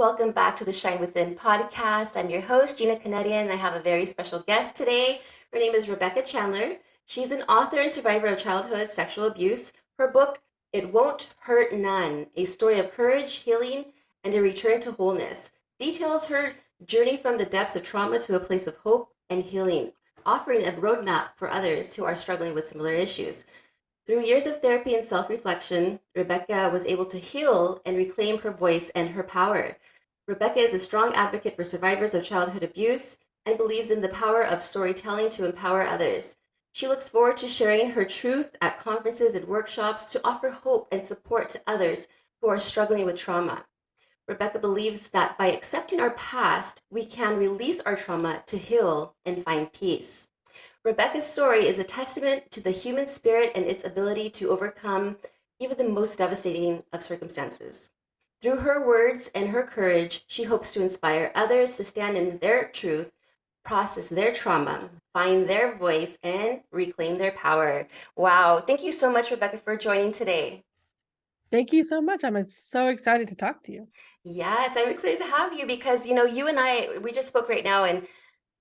Welcome back to the Shine Within podcast. I'm your host, Gina Canadian, and I have a very special guest today. Her name is Rebecca Chandler. She's an author and survivor of childhood sexual abuse. Her book, It Won't Hurt None, a story of courage, healing, and a return to wholeness, details her journey from the depths of trauma to a place of hope and healing, offering a roadmap for others who are struggling with similar issues. Through years of therapy and self reflection, Rebecca was able to heal and reclaim her voice and her power. Rebecca is a strong advocate for survivors of childhood abuse and believes in the power of storytelling to empower others. She looks forward to sharing her truth at conferences and workshops to offer hope and support to others who are struggling with trauma. Rebecca believes that by accepting our past, we can release our trauma to heal and find peace. Rebecca's story is a testament to the human spirit and its ability to overcome even the most devastating of circumstances. Through her words and her courage, she hopes to inspire others to stand in their truth, process their trauma, find their voice, and reclaim their power. Wow. Thank you so much, Rebecca, for joining today. Thank you so much. I'm so excited to talk to you. Yes, I'm excited to have you because, you and I, we just spoke right now and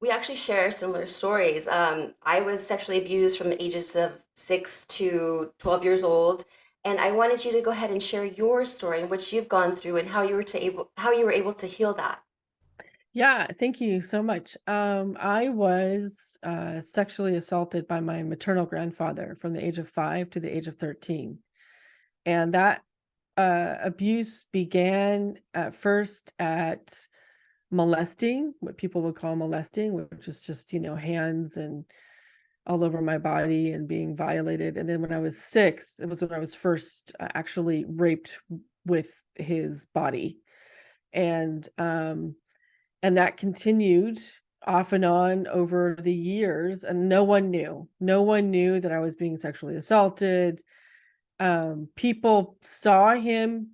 we actually share similar stories. I was sexually abused from the ages of 6 to 12 years old, and I wanted you to go ahead and share your story and what you've gone through and how you were able to heal that. Yeah, thank you so much. I was sexually assaulted by my maternal grandfather from the age of 5 to the age of 13. And that abuse began at first at molesting, what people would call molesting, which is just, hands and all over my body and being violated. And then when I was 6, it was when I was first actually raped with his body. And that continued off and on over the years, and no one knew that I was being sexually assaulted. People saw him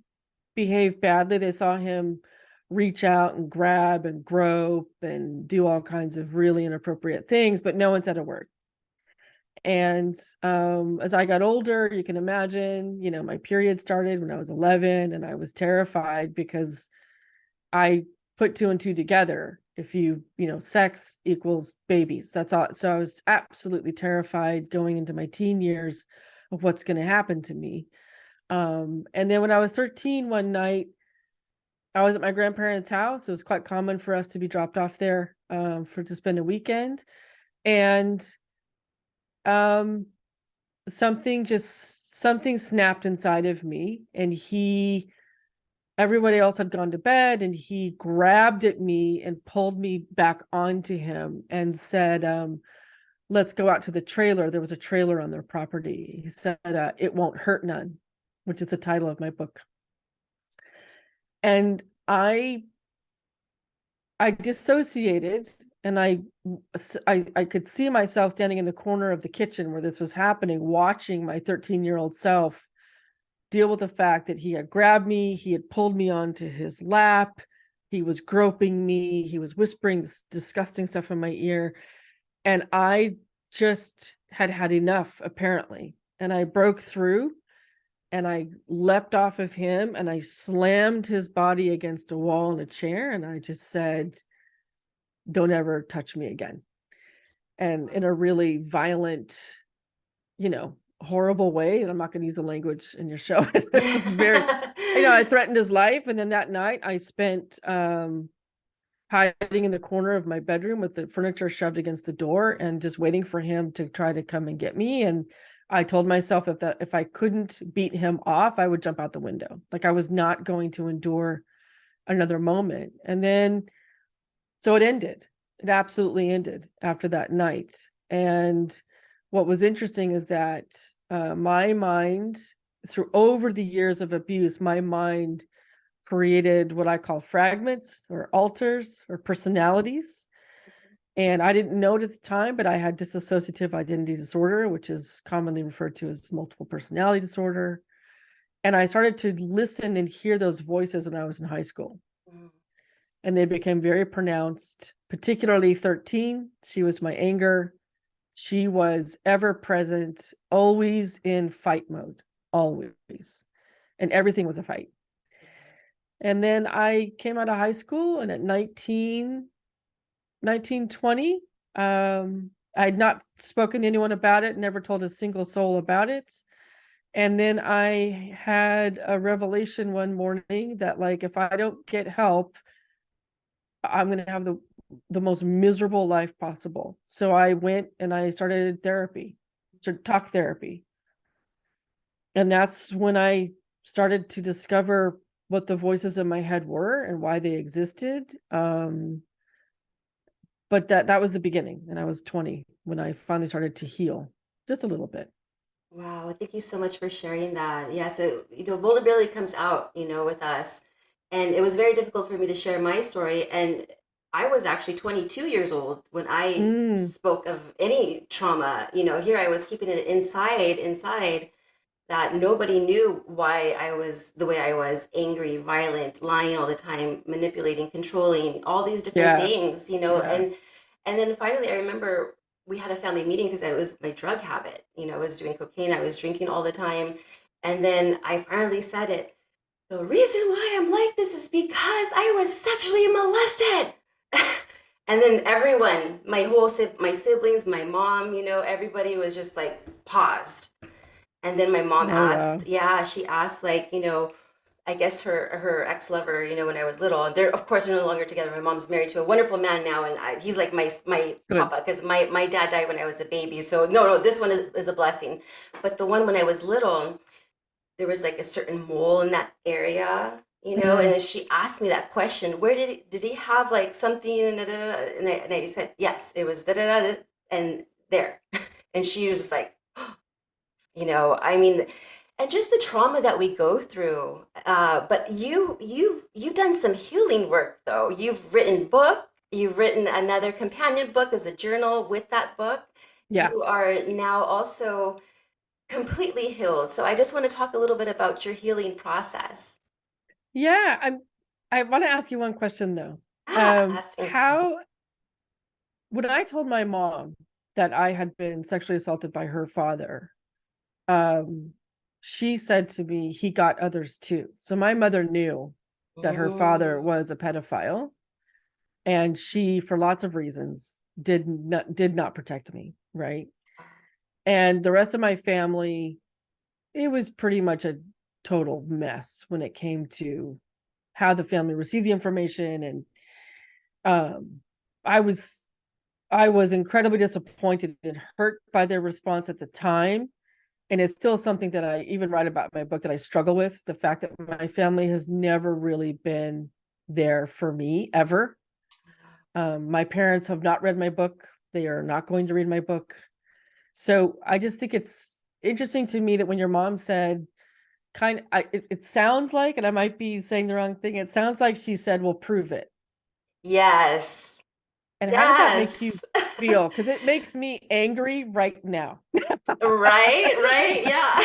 behave badly. They saw him reach out and grab and grope and do all kinds of really inappropriate things, but no one said a word. And as I got older, you can imagine, my period started when I was 11, and I was terrified because I put 2 and 2 together. If sex equals babies, that's all. So I was absolutely terrified going into my teen years of what's going to happen to me. And then when I was 13, one night, I was at my grandparents' house. It was quite common for us to be dropped off there to spend a weekend. And um, something snapped inside of me, and everybody else had gone to bed, and he grabbed at me and pulled me back onto him and said, let's go out to the trailer. There was a trailer on their property. He said, it won't hurt none, which is the title of my book. And I dissociated, and I could see myself standing in the corner of the kitchen where this was happening, watching my 13-year-old self deal with the fact that he had grabbed me, he had pulled me onto his lap, he was groping me, he was whispering this disgusting stuff in my ear, and I just had had enough, apparently. And I broke through, and I leapt off of him, and I slammed his body against a wall and a chair, and I just said, don't ever touch me again. And in a really violent, horrible way. And I'm not going to use the language in your show. It was very, I threatened his life. And then that night I spent hiding in the corner of my bedroom with the furniture shoved against the door and just waiting for him to try to come and get me. And I told myself that if I couldn't beat him off, I would jump out the window. Like, I was not going to endure another moment. And then, so it ended. It absolutely ended after that night. And what was interesting is that my mind, through over the years of abuse, my mind created what I call fragments or alters or personalities. And I didn't know it at the time, but I had dissociative identity disorder, which is commonly referred to as multiple personality disorder. And I started to listen and hear those voices when I was in high school. And they became very pronounced, particularly 13. She was my anger. She was ever present, always in fight mode, always. And everything was a fight. And then I came out of high school, and at 1920, I had not spoken to anyone about it, never told a single soul about it. And then I had a revelation one morning that, like, if I don't get help, I'm going to have the most miserable life possible. So I went and I started therapy, talk therapy. And that's when I started to discover what the voices in my head were and why they existed. But that was the beginning, and I was 20 when I finally started to heal just a little bit. Wow, thank you so much for sharing that. Yes, vulnerability comes out, with us. And it was very difficult for me to share my story. And I was actually 22 years old when I Mm, spoke of any trauma. Here I was keeping it inside, that nobody knew why I was the way I was, angry, violent, lying all the time, manipulating, controlling, all these different yeah, things, yeah. and then finally I remember we had a family meeting because it was my drug habit. I was doing cocaine, I was drinking all the time. And then I finally said it. The reason why I'm like this is because I was sexually molested. And then everyone, my siblings, my mom, everybody was just like paused. And then my mom Oh, asked, wow. yeah, she asked, like, I guess her ex-lover, when I was little, and they're of course they're no longer together. My mom's married to a wonderful man now, and he's like my Good. papa, because my dad died when I was a baby. So no, this one is a blessing. But the one when I was little, there was like a certain mole in that area, and Mm, then she asked me that question, where did he have like something, and, and I said, yes, it was and there. And she was just like, I mean, and just the trauma that we go through. But you've done some healing work, though. You've written book. You've written another companion book as a journal with that book. yeah. You are now also completely healed. So I just want to talk a little bit about your healing process. Yeah. I want to ask you one question though. Ask me. How, when I told my mom that I had been sexually assaulted by her father, um, she said to me, he got others too. So my mother knew that her father Mm. was a pedophile, and she, for lots of reasons, did not protect me, right? And the rest of my family, it was pretty much a total mess when it came to how the family received the information. And um i was I was incredibly disappointed and hurt by their response at the time. And it's still something that I even write about in my book, that I struggle with, the fact that my family has never really been there for me ever. My parents have not read my book. They are not going to read my book. So I just think it's interesting to me that when your mom said, it sounds like, and I might be saying the wrong thing, it sounds like she said, "Well, prove it." Yes. And how did that make you Yes. feel? Because it makes me angry right now. Right, yeah.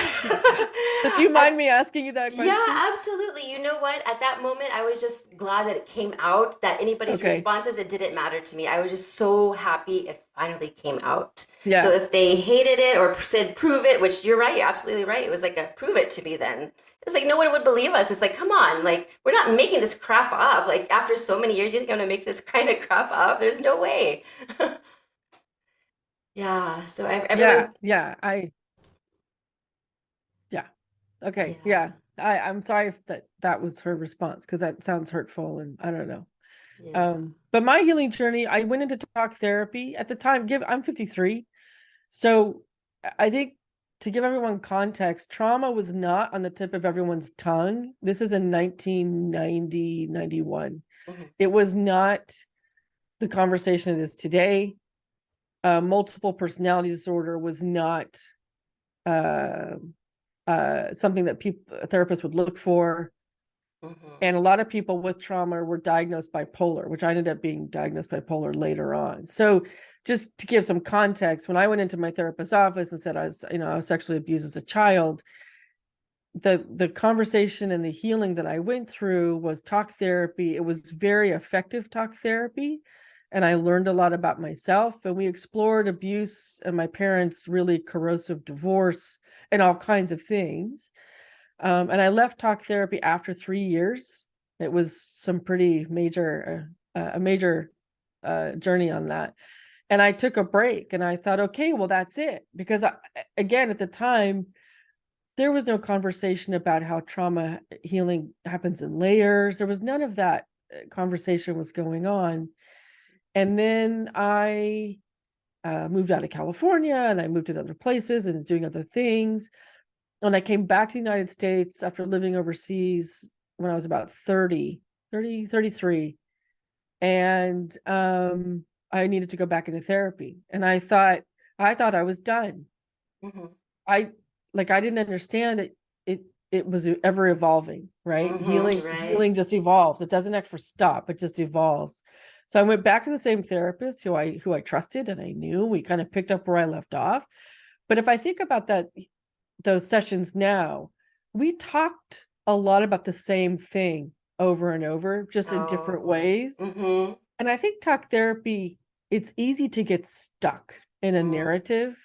So do you At mind me asking you that Yeah, question? absolutely. You know what? At that moment, I was just glad that it came out, that anybody's Okay. responses, it didn't matter to me. I was just so happy it finally came out. So Yeah. if they hated it or said prove it, which you're right, you're absolutely right. It was like a prove it to me then. It's like no one would believe us. It's like, come on, like we're not making this crap up. Like after so many years, you're gonna make this kind of crap up. There's no way. Yeah. So Yeah. everyone, Yeah. Yeah. Okay. yeah, Yeah. I'm sorry if that was her response, because that sounds hurtful, and I don't know. yeah. But my healing journey, I went into talk therapy at the time. I'm 53. So I think, to give everyone context, trauma was not on the tip of everyone's tongue. This is in 1990, 91. Mhm. It was not the conversation it is today. Multiple personality disorder was not uh, something that therapists would look for. Mhm. And a lot of people with trauma were diagnosed bipolar, which I ended up being diagnosed bipolar later on. So just to give some context, when I went into my therapist's office and said I was sexually abused as a child, the conversation and the healing that I went through was talk therapy. It was very effective talk therapy. And I learned a lot about myself, and we explored abuse and my parents' really corrosive divorce and all kinds of things. And I left talk therapy after 3 years. It was some pretty major, a major journey on that. And I took a break and I thought, okay, well, that's it. Because again, at the time, there was no conversation about how trauma healing happens in layers. There was none of that conversation was going on. And then I moved out of California and I moved to other places and doing other things. When I came back to the United States after living overseas when I was about 33, and I needed to go back into therapy. And I thought I was done. Mm-hmm. I I didn't understand that it was ever evolving, right? Mm-hmm. Right. Healing just evolves. It doesn't actually stop, it just evolves. So I went back to the same therapist who I trusted and I knew. We kind of picked up where I left off. But if I think about those sessions now, we talked a lot about the same thing over and over, just in different Oh. ways. Mm-hmm. And I think talk therapy, it's easy to get stuck in a Mm-hmm. narrative.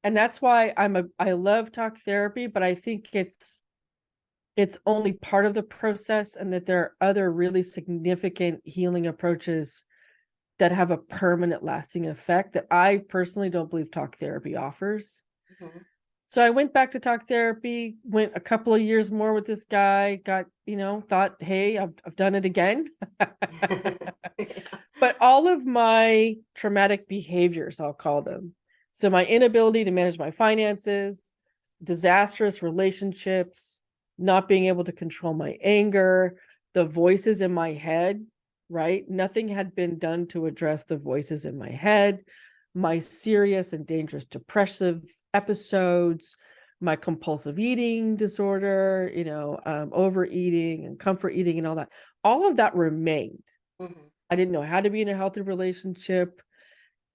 And that's why I love talk therapy, but I think it's only part of the process, and that there are other really significant healing approaches that have a permanent lasting effect that I personally don't believe talk therapy offers. Mm-hmm. So I went back to talk therapy, went a couple of years more with this guy, got, thought, hey, I've done it again. Yeah. But all of my traumatic behaviors, I'll call them. So my inability to manage my finances, disastrous relationships, not being able to control my anger, the voices in my head, right? Nothing had been done to address the voices in my head, my serious and dangerous depressive episodes, my compulsive eating disorder, overeating and comfort eating and all that. All of that remained. Mm-hmm. I didn't know how to be in a healthy relationship.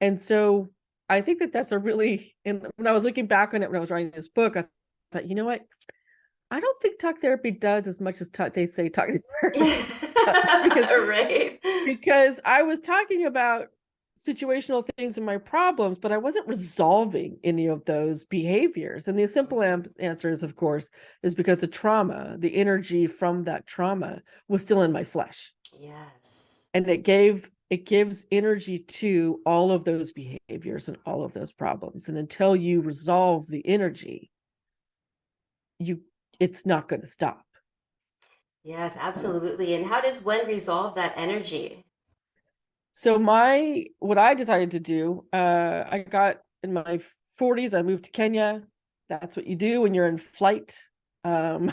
And so I think that that's a really, and when I was looking back on it, when I was writing this book, I thought, you know what? I don't think talk therapy does as much as they say talk therapy does, because Right. I was talking about situational things in my problems, but I wasn't resolving any of those behaviors. And the simple Mm-hmm. answer is, of course, is because the trauma, the energy from that trauma was still in my flesh. Yes. And it gives energy to all of those behaviors and all of those problems. And until you resolve the energy, you it's not going to stop. Yes, So absolutely. And how does one resolve that energy? what I decided to do, I got in my 40s, I moved to Kenya. That's what you do when you're in flight. Um,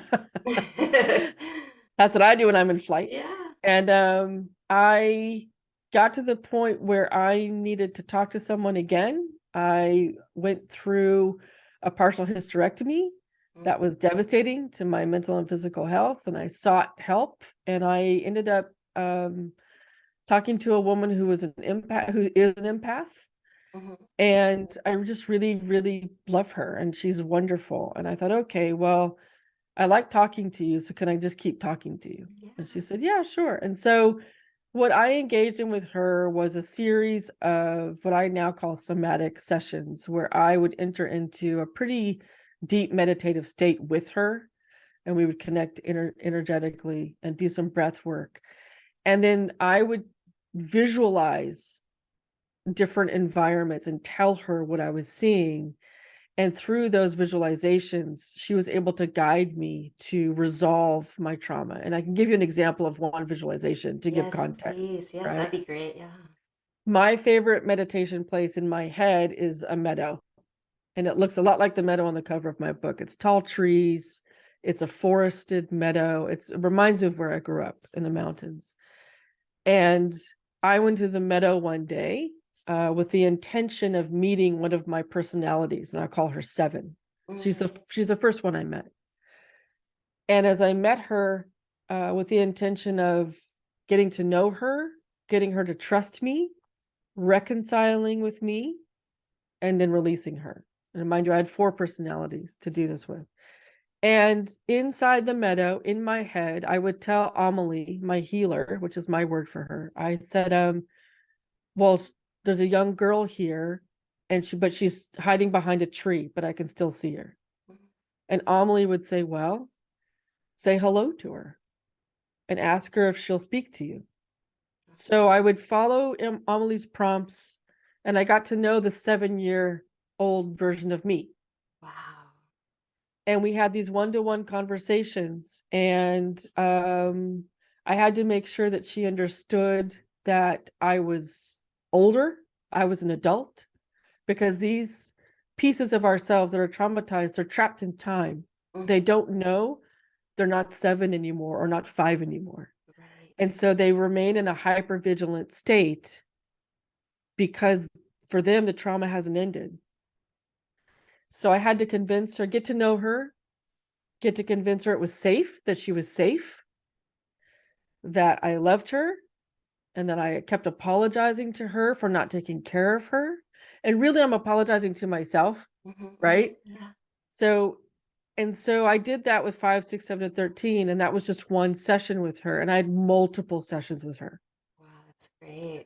that's what I do when I'm in flight. Yeah. And I got to the point where I needed to talk to someone again. I went through a partial hysterectomy that was devastating to my mental and physical health, and I sought help. And I ended up talking to a woman who is an empath, Mm-hmm. and I just really, really love her, and she's wonderful. And I thought, okay, well, I like talking to you, so can I just keep talking to you? Yeah. And she said, yeah, sure. And so what I engaged in with her was a series of what I now call somatic sessions, where I would enter into a pretty deep meditative state with her, and we would connect energetically and do some breath work. And then I would visualize different environments and tell her what I was seeing. And through those visualizations, she was able to guide me to resolve my trauma. And I can give you an example of one visualization to give Yes, context, please. Yes, right? that'd be great. Yeah. My favorite meditation place in my head is a meadow. And it looks a lot like the meadow on the cover of my book. It's tall trees, it's a forested meadow. It reminds me of where I grew up in the mountains. And I went to the meadow one day with the intention of meeting one of my personalities, and I call her Seven. Mm-hmm. She's the first one I met. And as I met her, with the intention of getting to know her, getting her to trust me, reconciling with me, and then releasing her. And mind you, I had 4 personalities to do this with. And inside the meadow, in my head, I would tell Amelie, my healer, which is my word for her. I said, well, there's a young girl here, and but she's hiding behind a tree, but I can still see her. And Amelie would say, well, say hello to her. and ask her if she'll speak to you. So I would follow Amelie's prompts, and I got to know the 7-year-old version of me. Wow. And we had these one-to-one conversations, and I had to make sure that she understood that I was older, I was an adult, because these pieces of ourselves that are traumatized, they're trapped in time. They Mm-hmm. don't know they're not 7 anymore or not 5 anymore. Right. And so they remain in a hypervigilant state because for them, the trauma hasn't ended. So I had to convince her, get to know her, get to convince her it was safe, that she was safe, that I loved her, and that I kept apologizing to her for not taking care of her. And really, I'm apologizing to myself, Mm-hmm. Mm-hmm. right? Yeah. So, and so I did that with 5, 6, 7, and 13. And that was just one session with her. And I had multiple sessions with her. Wow, that's great.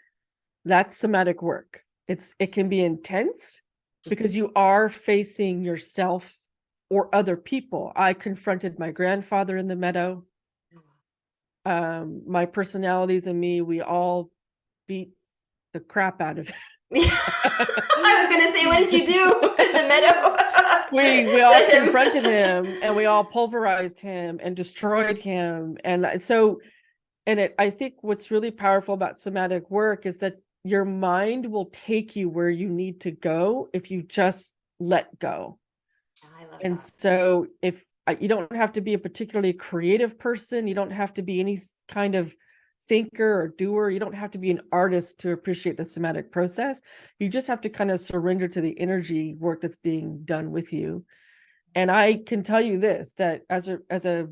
That's somatic work. It can be intense Mm-hmm. because you are facing yourself or other people. I confronted my grandfather in the meadow. My personalities and me, we all beat the crap out of I was gonna say, what did you do in the meadow we to all him? confronted him, and we all pulverized him and destroyed him. And so, I think what's really powerful about somatic work is that your mind will take you where you need to go if you just let go. I love And that. so if you don't have to be a particularly creative person, you don't have to be any kind of thinker or doer, you don't have to be an artist to appreciate the somatic process. You just have to kind of surrender to the energy work that's being done with you. And I can tell you this, that as a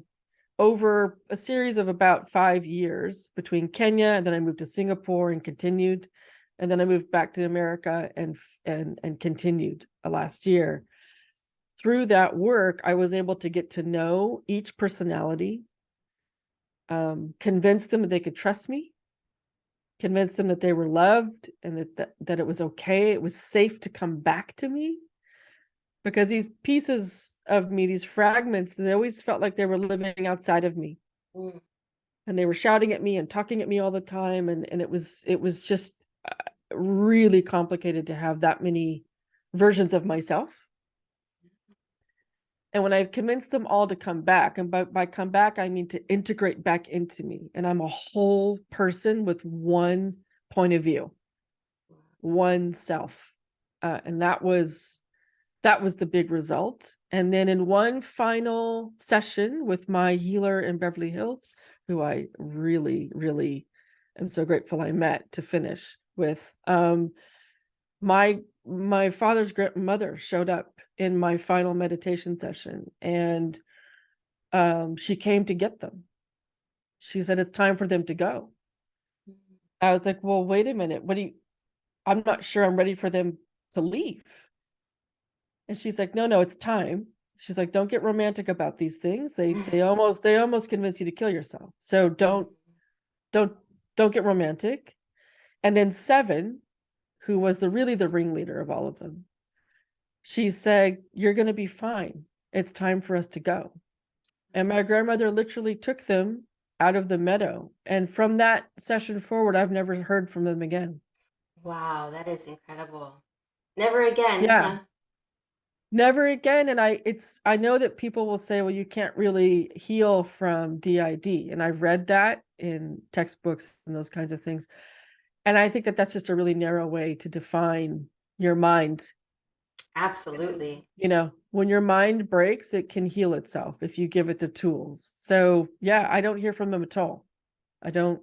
over a series of about 5 years between Kenya, and then I moved to Singapore and continued, and then I moved back to America and continued last year. Through that work, I was able to get to know each personality, convince them that they could trust me, convince them that they were loved, and that it was okay, it was safe to come back to me. Because these pieces of me, these fragments, they always felt like they were living outside of me. Mm. And they were shouting at me and talking at me all the time. And it was just really complicated to have that many versions of myself. And when I convinced them all to come back, and by come back, I mean to integrate back into me. And I'm a whole person with one point of view, one self. And that was the big result. And then in one final session with my healer in Beverly Hills, who I really, really am so grateful I met to finish with, my father's grandmother showed up in my final meditation session, and she came to get them. She said, it's time for them to go. I was like, well, wait a minute. I'm not sure I'm ready for them to leave. And she's like, no, it's time. She's like, don't get romantic about these things. They almost convince you to kill yourself. So don't don't get romantic. And then 7, who was really the ringleader of all of them, she said, you're going to be fine. It's time for us to go. And my grandmother literally took them out of the meadow. And from that session forward, I've never heard from them again. Wow, that is incredible. Never again, Yeah, huh? never again. And I know that people will say, well, you can't really heal from DID. And I've read that in textbooks and those kinds of things. And I think that that's just a really narrow way to define your mind. Absolutely. When your mind breaks, it can heal itself if you give it the tools. So yeah, I don't hear from them at all. I don't,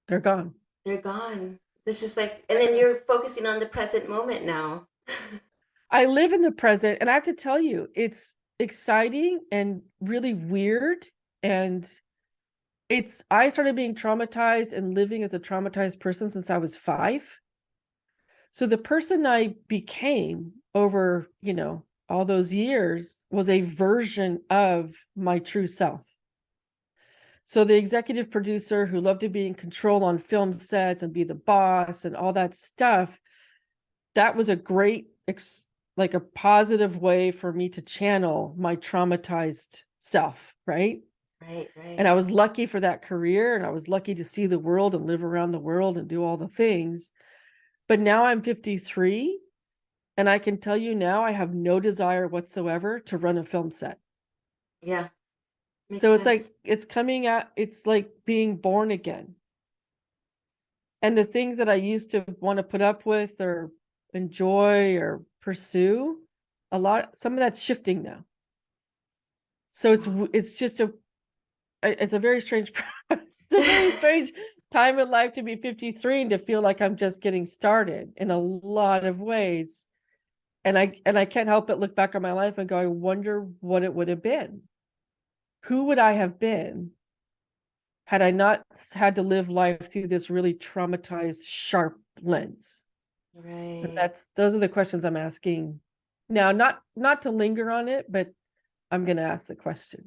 they're gone. They're gone. It's just like, and then you're focusing on the present moment now. I live in the present, and I have to tell you, it's exciting and really weird. And I started being traumatized and living as a traumatized person since I was 5. So the person I became over, all those years was a version of my true self. So the executive producer who loved to be in control on film sets and be the boss and all that stuff, that was a great, like a positive way for me to channel my traumatized self, right? Right, And right. I was lucky for that career, and I was lucky to see the world and live around the world and do all the things. But now I'm 53, and I can tell you now I have no desire whatsoever to run a film set. Yeah, makes So it's like sense. it's coming out, it's like being born again. And the things that I used to want to put up with or enjoy or pursue, some of that's shifting now. So Wow. it's just it's a very strange it's a very strange time in life to be 53 and to feel like I'm just getting started in a lot of ways. And I can't help but look back on my life and go, I wonder what it would have been. Who would I have been had I not had to live life through this really traumatized, sharp lens? And Right. those are the questions I'm asking now, not to linger on it, but I'm going to ask the question.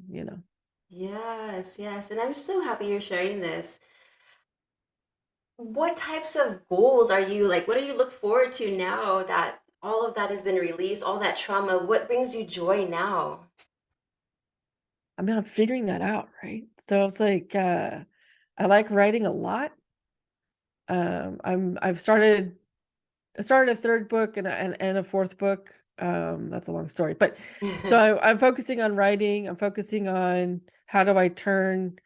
Yes, yes. And I'm so happy you're sharing this. What types of goals are you like? What do you look forward to now that all of that has been released, all that trauma? What brings you joy now? I mean, I'm figuring that out, right? So it's like I like writing a lot. I started a third book and a fourth book. That's a long story, but so I'm focusing on writing. I'm focusing on how do I turn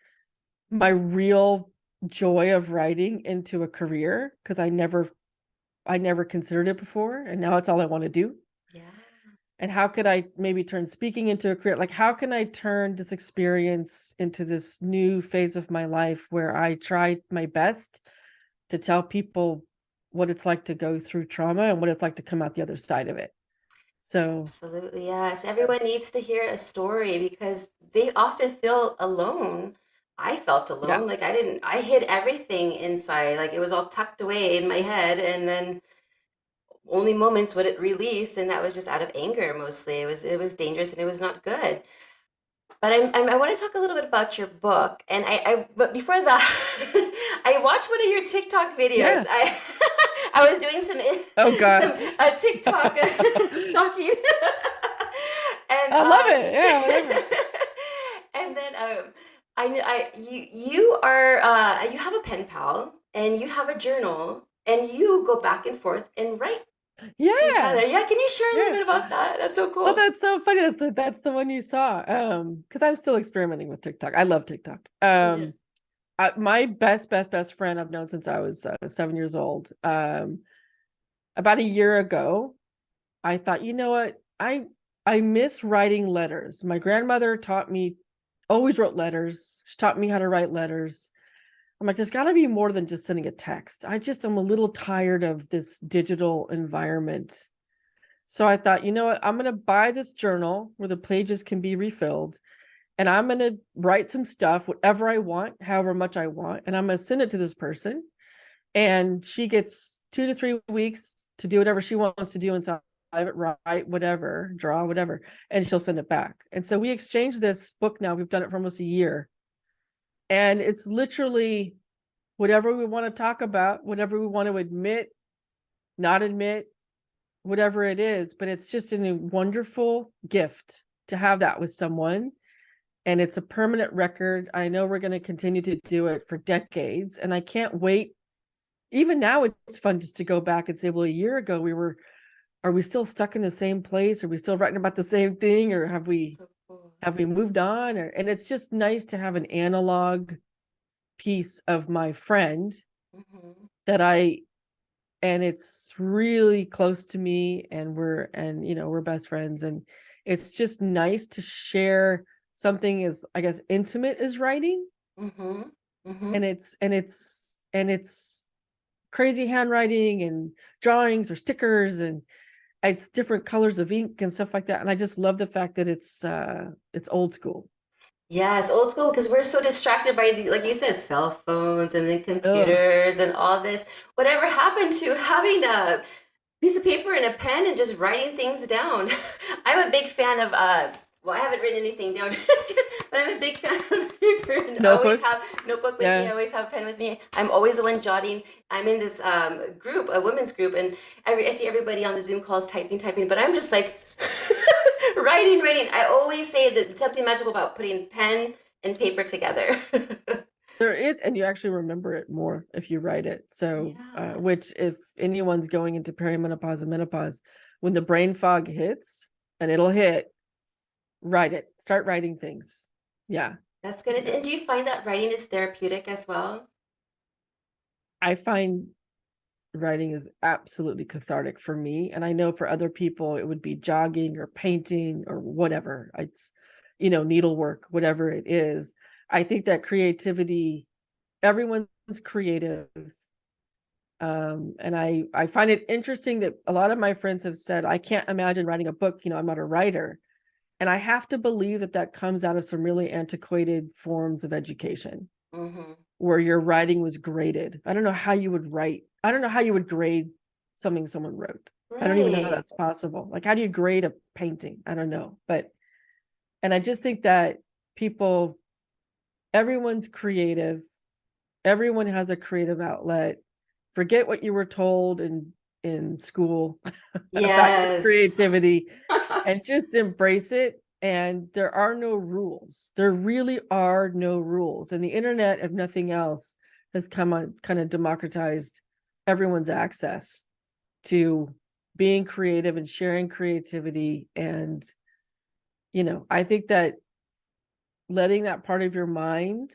my real joy of writing into a career, because I never considered it before, and now it's all I want to do. Yeah, And how could I maybe turn speaking into a career? Like, how can I turn this experience into this new phase of my life where I try my best to tell people what it's like to go through trauma and what it's like to come out the other side of it? So, absolutely. Yes. Everyone needs to hear a story because they often feel alone. I felt yeah. alone. Like I hid everything inside. Like it was all tucked away in my head. And then only moments would it release. And that was just out of anger mostly. It was dangerous and it was not good. But I want to talk a little bit about your book, and but before that, I watched one of your TikTok videos. Yeah. I was doing some Oh God. some TikTok stalking, and I love it. Yeah, whatever. and then you are you have a pen pal and you have a journal and you go back and forth and write to each other. Yeah. Yeah, can you share a little Yeah. bit about that? That's so Oh, cool. that's so funny. That's the one you saw. Because I'm still experimenting with TikTok. I love TikTok. Yeah. My best friend I've known since I was 7 years old. About a year ago, I thought, you know what? I miss writing letters. My grandmother taught me, always wrote letters. She taught me how to write letters. I'm like, there's got to be more than just sending a text. I'm a little tired of this digital environment. So I thought, you know what? I'm going to buy this journal where the pages can be refilled, and I'm going to write some stuff, whatever I want, however much I want, and I'm going to send it to this person. And she gets 2 to 3 weeks to do whatever she wants to do inside of it, write whatever, draw whatever, and she'll send it back. And so we exchanged this book now. We've done it for almost a year. And it's literally whatever we want to talk about, whatever we want to admit, not admit, whatever it is. But it's just a wonderful gift to have that with someone. And it's a permanent record. I know we're going to continue to do it for decades. And I can't wait. Even now, it's fun just to go back and say, well, a year ago, are we still stuck in the same place? Are we still writing about the same thing? Or have we So cool. have we moved on? And it's just nice to have an analog piece of my friend Hmm. that and it's really close to me, and we're best friends. And it's just nice to share something as, I guess, intimate as writing. Mm-hmm. Mm-hmm. And it's crazy handwriting and drawings or stickers, and it's different colors of ink and stuff like that. And I just love the fact that it's old school. Yes, old school because we're so distracted by the, like you said, cell phones and then Ugh. computers and all this. Whatever happened to having a piece of paper and a pen and just writing things down? I'm a big fan of well, I haven't written anything down just yet, but I'm a big fan of paper and always have Notebooks. notebook with me. I Yeah. always have a pen with me. I'm always the one jotting. I'm in this group, a women's group, and I see everybody on the Zoom calls typing, typing, but I'm just like writing, writing. I always say that something magical about putting pen and paper together. There is, and you actually remember it more if you write it. So, Yeah. which if anyone's going into perimenopause and menopause, when the brain fog hits, and it'll hit, write it. Start writing things. Yeah. That's good. Yeah. And do you find that writing is therapeutic as well? I find writing is absolutely cathartic for me. And I know for other people, it would be jogging or painting or whatever. It's, needlework, whatever it is. I think that creativity, everyone's creative. And I find it interesting that a lot of my friends have said, I can't imagine writing a book. I'm not a writer. And I have to believe that that comes out of some really antiquated forms of education Mm-hmm. where your writing was graded. I don't know how you would write. I don't know how you would grade something someone wrote. I don't even know how Right. that's possible. Like, how do you grade a painting? I don't know. And I just think that people, everyone's creative. Everyone has a creative outlet. Forget what you were told in school about your Yes. creativity and just embrace it. And there are no rules. There really are no rules. And the internet, if nothing else, has come on kind of democratized everyone's access to being creative and sharing creativity. And, I think that letting that part of your mind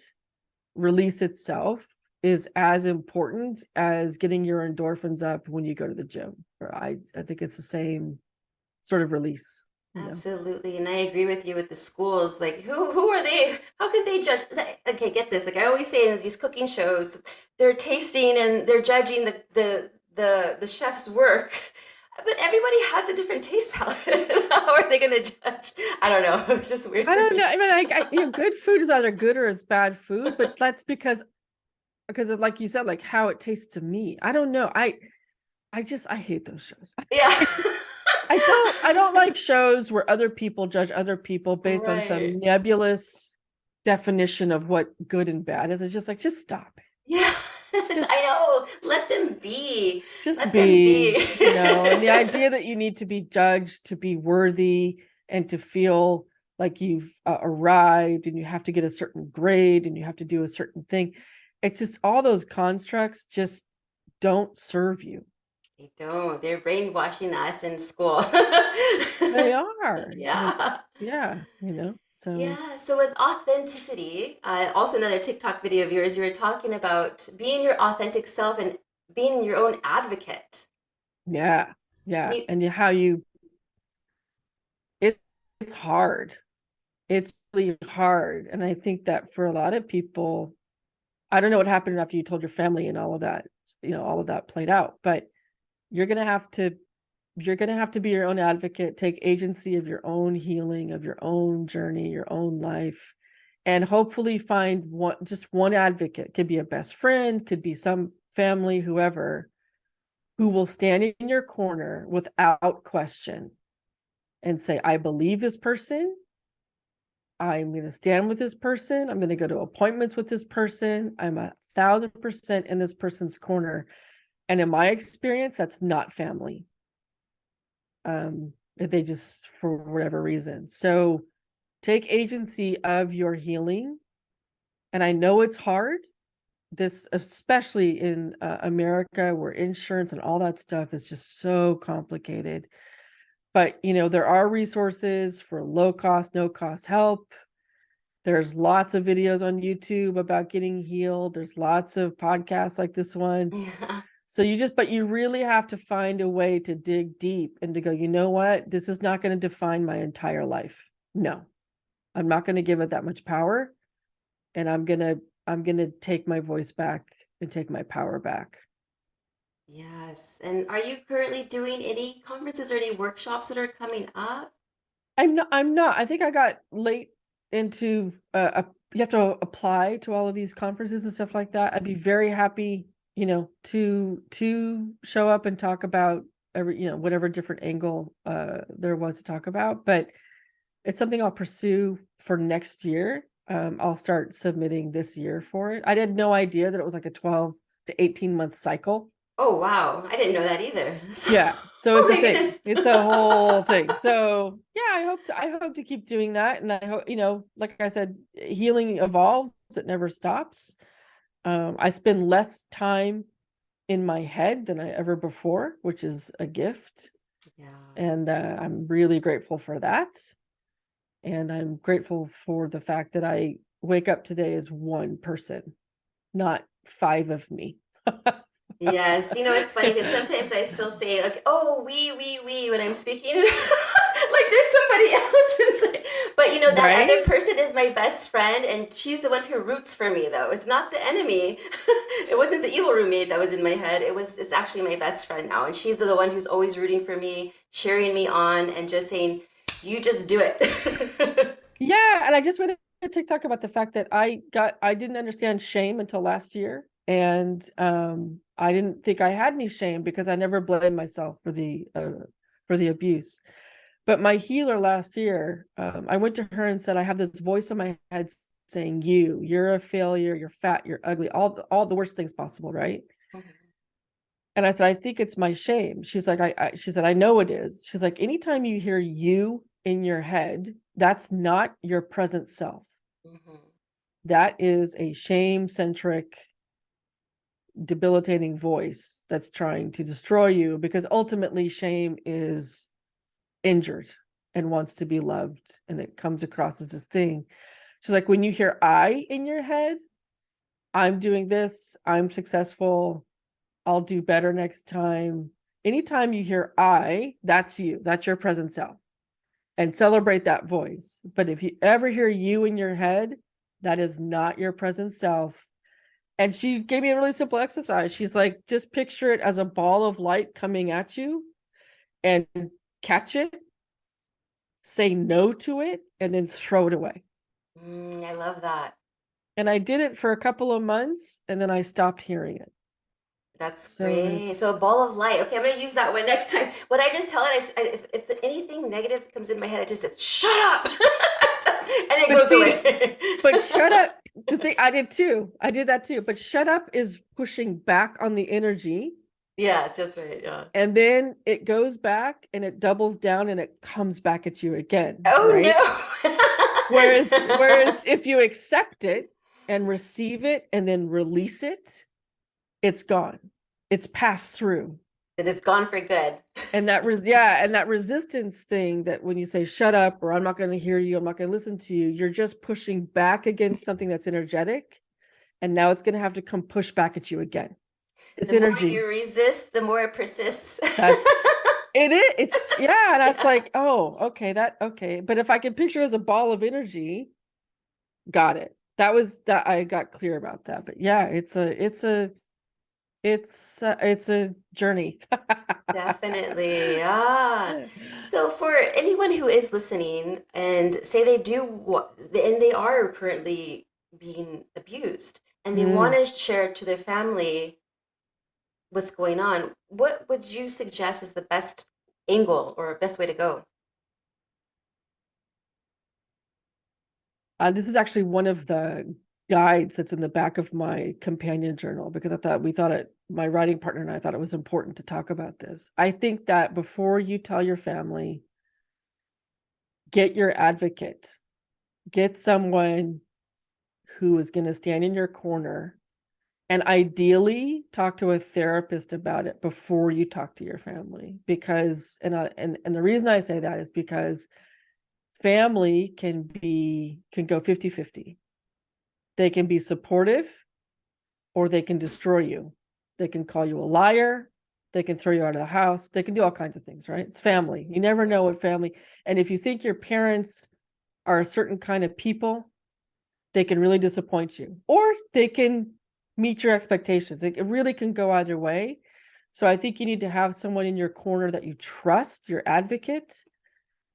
release itself is as important as getting your endorphins up when you go to the gym. I think it's the same sort of release. Absolutely. And I agree with you with the schools. Like who are they? How could they judge? Okay, get this. Like I always say in these cooking shows, they're tasting and they're judging the chef's work. But everybody has a different taste palette. How are they going to judge? I don't know. It's just weird I for don't know. me. I mean, good food is either good or it's bad food, but that's because of, like you said, like how it tastes to me. I don't know. I hate those shows. Yeah. I don't like shows where other people judge other people based on Right. some nebulous definition of what good and bad is. It's just like, just stop it. Yes, I Just know. Let them be. just Let them be, be. and the idea that you need to be judged to be worthy and to feel like you've arrived and you have to get a certain grade and you have to do a certain thing. It's just all those constructs just don't serve you. They don't. They're brainwashing us in school. They are. And Yeah. it's, yeah, so Yeah. So with authenticity, also another TikTok video of yours, you were talking about being your authentic self and being your own advocate. yeah, Can yeah. you? And how it, it's hard. It's really hard. And I think that for a lot of people, I don't know what happened after you told your family and all of that, all of that played out, but you're going to have to you're going to have to be your own advocate, take agency of your own healing, of your own journey, your own life, and hopefully find one advocate. Could be a best friend, could be some family, whoever, who will stand in your corner without question and say, I believe this person. I'm going to stand with this person. I'm going to go to appointments with this person. I'm 1,000% in this person's corner. And in my experience, that's not family. If they just, for whatever reason. So take agency of your healing. And I know it's hard. This, especially in America, where insurance and all that stuff is just so complicated. But, there are resources for low cost, no cost help. There's lots of videos on YouTube about getting healed. There's lots of podcasts like this one. Yeah. So but you really have to find a way to dig deep and to go, you know what? This is not going to define my entire life. No, I'm not going to give it that much power. And I'm going to take my voice back and take my power back. Yes. And are you currently doing any conferences or any workshops that are coming up? I'm not. I think I got late into you have to apply to all of these conferences and stuff like that. I'd be very happy, to show up and talk about every, whatever different angle there was to talk about. But it's something I'll pursue for next year. I'll start submitting this year for it. I had no idea that it was like a 12 to 18 month cycle. Oh, wow. I didn't know that either. Yeah, so Oh it's a my thing. goodness. It's a whole thing. So yeah, I hope to keep doing that. And I hope, like I said, healing evolves, it never stops. I spend less time in my head than I ever before, which is a gift. Yeah. And I'm really grateful for that. And I'm grateful for the fact that I wake up today as one person, not five of me. Yes, it's funny because sometimes I still say like, "Oh, we," when I'm speaking, like there's somebody else inside. But that other Right? person is my best friend, and she's the one who roots for me, though. It's not the enemy. It wasn't the evil roommate that was in my head. It's actually my best friend now, and she's the one who's always rooting for me, cheering me on, and just saying, "You just do it." Yeah, and I just made a TikTok about the fact that I didn't understand shame until last year, and I didn't think I had any shame because I never blamed myself for the abuse. But my healer last year, I went to her and said, I have this voice in my head saying, you're a failure, you're fat, you're ugly, all the worst things possible, right? And I said, I think it's my shame. She's like, she said, I know it is. She's like, anytime you hear you in your head, that's not your present self. Mhm. That is a shame centric, debilitating voice that's trying to destroy you, because ultimately shame is injured and wants to be loved. And it comes across as this thing. She's like, when you hear I in your head, I'm doing this, I'm successful, I'll do better next time. Anytime you hear I, that's you, that's your present self, and celebrate that voice. But if you ever hear you in your head, that is not your present self. And she gave me a really simple exercise. She's like, just picture it as a ball of light coming at you, and catch it, say no to it, and then throw it away. I love that. And I did it for a couple of months, and then I stopped hearing it. That's So great. it's So a ball of light. Okay, I'm gonna use that one next time. What I just tell it, if anything negative comes in my head, I just said, "Shut up," and it but goes see, away. but shut up. The thing I did too. I did that too. But shut up is pushing back on the energy, Yeah, it's just right. Yeah. and then it goes back and it doubles down and it comes back at you again, right? Whereas Oh no. if you accept it and receive it and then release it, it's gone. It's passed through. And it's gone for good. And that resistance thing, that when you say shut up, or I'm not going to hear you, I'm not going to listen to you, you're just pushing back against something that's energetic, and now it's going to have to come push back at you again. It's The more energy. you resist, the more it persists. That's it. It's yeah. That's Yeah. like, oh, okay, okay. But if I can picture it as a ball of energy, got it. That was that. I got clear about that. But yeah, it's a journey. Definitely. Ah. So for anyone who is listening and say they do what and they are currently being abused and they want Mm. to share to their family what's going on, what would you suggest is the best angle or best way to go? This is actually one of the guides that's in the back of my companion journal, because my writing partner and I thought it was important to talk about this. I think that before you tell your family, get your advocate, get someone who is going to stand in your corner, and ideally talk to a therapist about it before you talk to your family. Because, and the reason I say that is because family can go 50-50. They can be supportive, or they can destroy you. They can call you a liar. They can throw you out of the house. They can do all kinds of things, right? It's family. You never know what family. And if you think your parents are a certain kind of people, they can really disappoint you, or they can meet your expectations. It really can go either way. So I think you need to have someone in your corner that you trust, your advocate,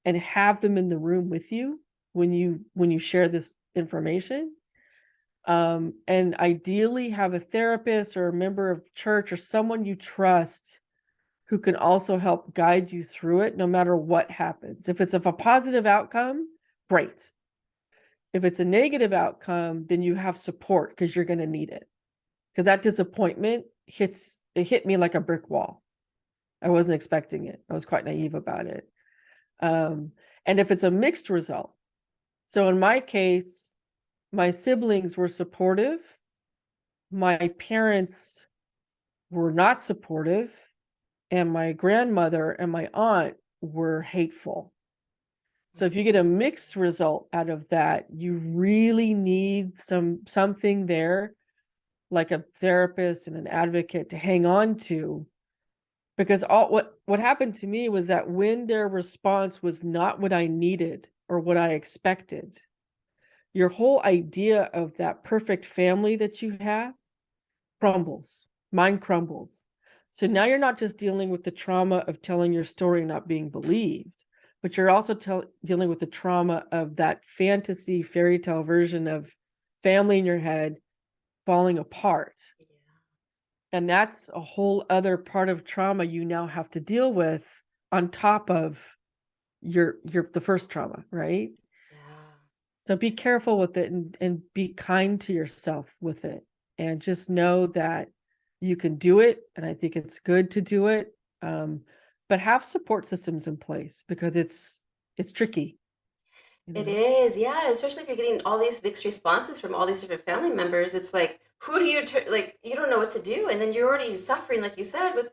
and have them in the room with you when you share this information. And ideally have a therapist or a member of church or someone you trust who can also help guide you through it no matter what happens. If it's of a positive outcome, great. If it's a negative outcome, then you have support, because you're going to need it. Because that disappointment hit me like a brick wall. I wasn't expecting it. I was quite naive about it. And if it's a mixed result, so in my case, my siblings were supportive. My parents were not supportive, and my grandmother and my aunt were hateful. So if you get a mixed result out of that, you really need something there, like a therapist and an advocate to hang on to, because what happened to me was that when their response was not what I needed or what I expected, your whole idea of that perfect family that you have crumbles. Mine crumbles. So now you're not just dealing with the trauma of telling your story not being believed, but you're also dealing with the trauma of that fantasy fairy tale version of family in your head falling apart. Yeah. And that's a whole other part of trauma you now have to deal with on top of the first trauma, right? Yeah. So be careful with it, and be kind to yourself with it, and just know that you can do it. And I think it's good to do it. But have support systems in place, because it's tricky, you It know? is, yeah, especially if you're getting all these mixed responses from all these different family members. It's like, who do you like? You don't know what to do, and then you're already suffering, like you said, with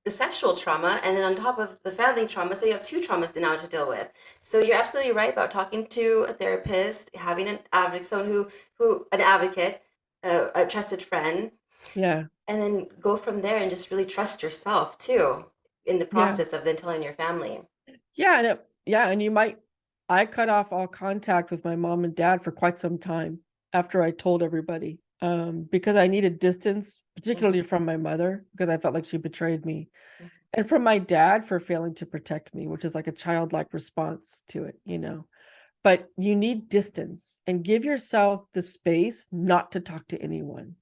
the sexual trauma, and then on top of the family trauma, so you have two traumas now to deal with. So you're absolutely right about talking to a therapist, having an advocate, someone who an advocate, a trusted friend, Yeah. and then go from there and just really trust yourself too in the Yeah. process of then telling your family. Yeah. And I cut off all contact with my mom and dad for quite some time after I told everybody, because I needed distance, particularly Mhm, from my mother, because I felt like she betrayed me. mhm. And from my dad for failing to protect me, which is like a childlike response to it, you know. But you need distance, and give yourself the space not to talk to anyone.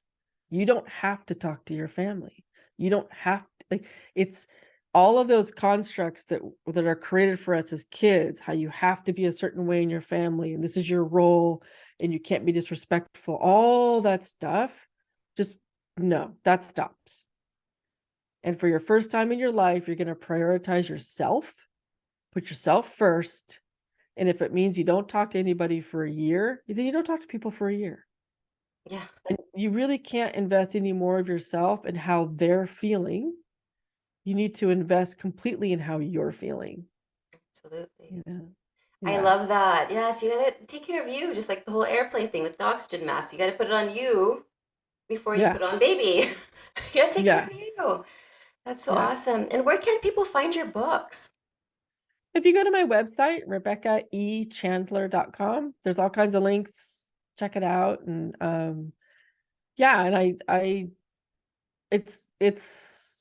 You don't have to talk to your family. You don't have to, like, it's all of those constructs that are created for us as kids, how you have to be a certain way in your family, and this is your role, and you can't be disrespectful, all that stuff. Just no, that stops. And for your first time in your life, you're going to prioritize yourself, put yourself first. And if it means you don't talk to anybody for a year, then you don't talk to people for a year. Yeah, And you really can't invest any more of yourself in how they're feeling. You need to invest completely in how you're feeling. absolutely. Yeah. I Yeah. love that. Yes, you gotta take care of you, just like the whole airplane thing with the oxygen mask. You gotta put it on you before you Yeah. put on baby. You gotta take care Yeah. of you. That's so Yeah. awesome. And where can people find your books? If you go to my website, RebeccaEChandler.com, there's all kinds of links. Check it out. And yeah, and it's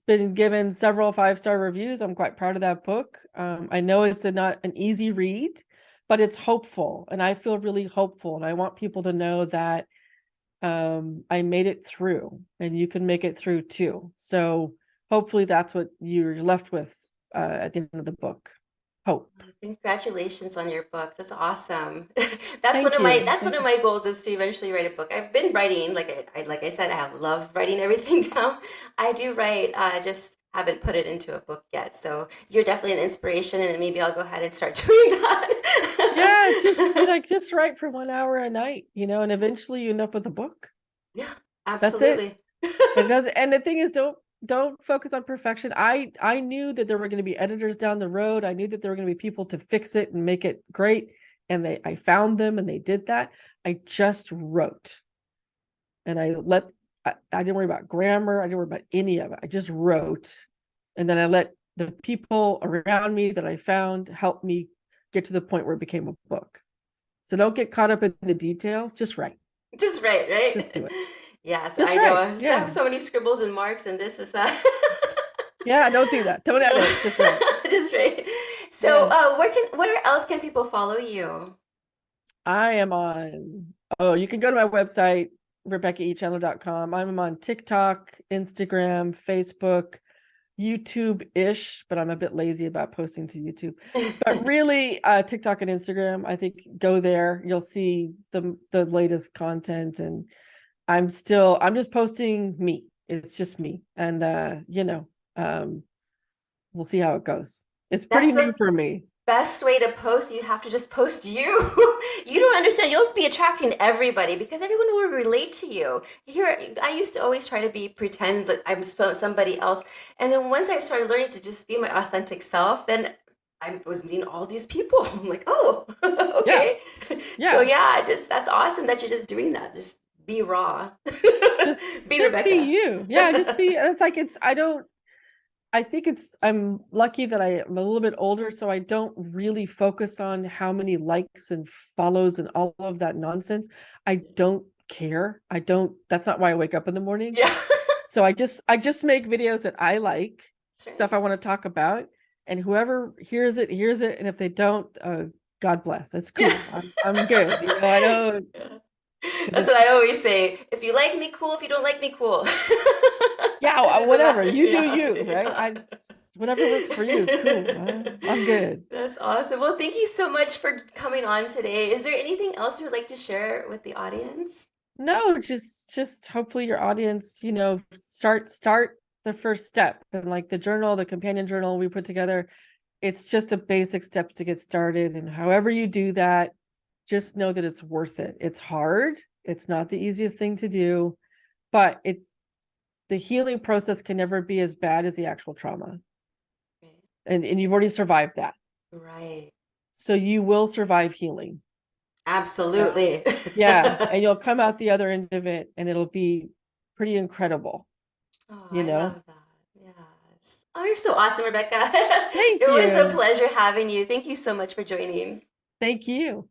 been given several 5-star reviews. I'm quite proud of that book. I know it's not an easy read, but it's hopeful, and I feel really hopeful, and I want people to know that I made it through, and you can make it through too. So hopefully that's what you're left with at the end of the book. Hope. Congratulations on your book. That's awesome. That's one Thank of my you. that's one Thank of you. my goals is to eventually write a book. I've been writing, like I said, I have love writing everything down. I do write, just haven't put it into a book yet. So you're definitely an inspiration, and maybe I'll go ahead and start doing Yeah, just that. just write for 1 hour a night, and eventually you end up with a book. Yeah, That's it. absolutely. It doesn't, and the thing is, don't focus on perfection. I knew that there were going to be editors down the road. I knew that there were going to be people to fix it and make it great, and I found them, and they did that. I just wrote, and I didn't worry about grammar. I didn't worry about any of it. I just wrote, and then I let the people around me that I found help me get to the point where it became a book. So don't get caught up in the details. Just write. Just right, Just right? do it. Yes, Just I know. write. I Yeah. have so many scribbles and marks and this is that. Yeah. Don't do that. Don't edit. Just write. Just right. So, Yeah. where else can people follow you? I am on, oh, you can go to my website, RebeccaEChandler.com. I'm on TikTok, Instagram, Facebook, YouTube-ish, but I'm a bit lazy about posting to YouTube. But really, TikTok and Instagram, I think go there. You'll see the latest content, and I'm just posting me. It's just me. And we'll see how it goes. It's pretty That's new the for me. best way to post. You have to just post you. You don't understand. You'll be attracting everybody because everyone will relate to you. Here, I used to always try to be pretend that I'm somebody else, and then once I started learning to just be my authentic self, then I was meeting all these people. I'm like, oh, Yeah. okay. So Yeah. yeah, just that's awesome that you're just doing that. Just be raw. Just Be just be Rebecca. you. Yeah, just be. And it's like I think I'm lucky that I am a little bit older, so I don't really focus on how many likes and follows and all of that nonsense. I don't care. I don't, that's not why I wake up in the morning. Yeah. So I just make videos that I like, That's stuff right. I want to talk about, and whoever hears it, hears it. And if they don't, God bless. It's Yeah. cool. I'm good. I don't, Yeah. because That's what I always say. If you like me, cool. If you don't like me, cool. yeah, It doesn't whatever. matter. You do Yeah. you, right? Yeah. Whatever works for you is cool. I'm good. That's awesome. Well, thank you so much for coming on today. Is there anything else you would like to share with the audience? No, just hopefully your audience, start the first step. And like the journal, the companion journal we put together, it's just the basic steps to get started. And however you do that, just know that it's worth it. It's hard. It's not the easiest thing to do, but it's the healing process can never be as bad as the actual trauma. Right. And you've already survived that. Right. So you will survive healing. Absolutely. Yeah. And you'll come out the other end of it and it'll be pretty incredible, Oh, you I know? love that. Yes. Oh, you're so awesome, Rebecca. Thank It was a you. pleasure having you. Thank you so much for joining. Thank you.